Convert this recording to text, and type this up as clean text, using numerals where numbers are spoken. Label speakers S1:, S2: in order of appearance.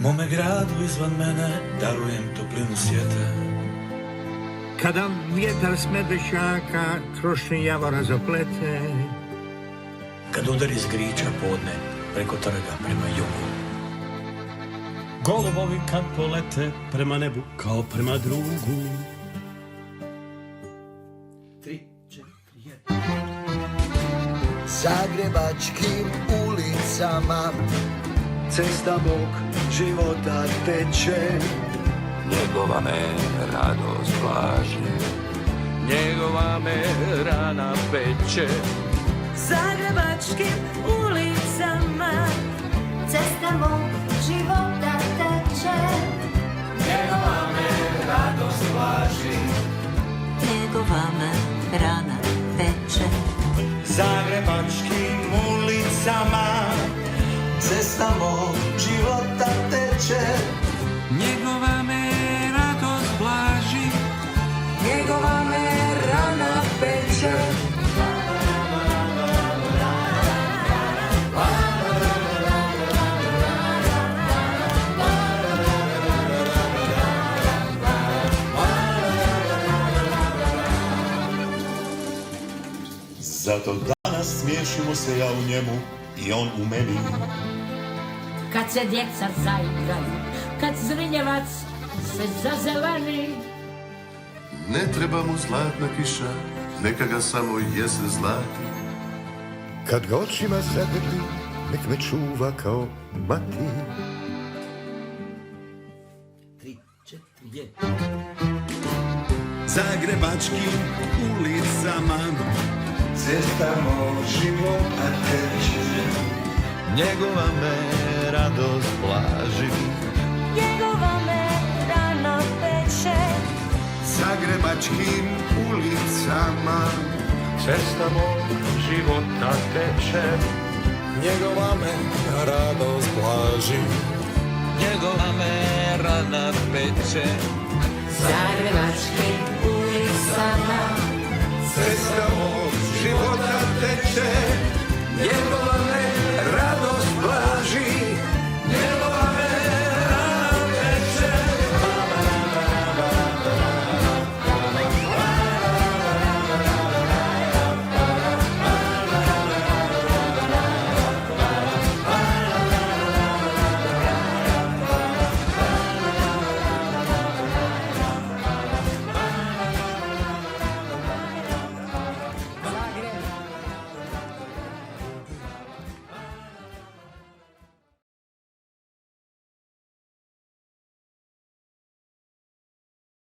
S1: Mome gradu izvan mene darujem toplinu svijeta.
S2: Kada vjetar s Medvešćaka krošnje javora zaplete,
S1: Kad udari iz griča podne preko trga prema jugu.
S3: Golubovi kad polete prema nebu kao prema drugu.
S1: 3, 4, 1.
S4: Zagrebačkim ulicama
S5: Cesta mog života teče,
S6: Njegova me radost blaži,
S5: njegova me rana peče.
S7: Zagrebačkim ulicama cesta mog života teče.
S5: Njegova me radost blaži,
S7: Njegova me rana peče.
S5: Zagrebačkim ulicama cesta mog života teče.
S8: Njegova me radost blaži,
S4: njegova me rana peče.
S9: Zato danas smiješimo se ja u njemu i on u meni.
S10: Kad se djeca zaigraju, kad zrinjevac se zazeleni.
S11: Ne treba mu zlatna kiša, neka ga samo jesen zlati.
S12: Kad ga očima zagrli, nek me čuva kao mati.
S1: 3, 4, 1.
S5: Zagrebačkim ulicama cesta mog života teče.
S6: njegova me radost blaži,
S7: Njegova me rana peče.
S5: Zagrebačkim ulicama
S3: Cesta mog života teče,
S12: Njegova me radost blaži,
S6: njegova me rana peče.
S10: Zagrebačkim ulicama
S5: cesta mog života teče. Njegova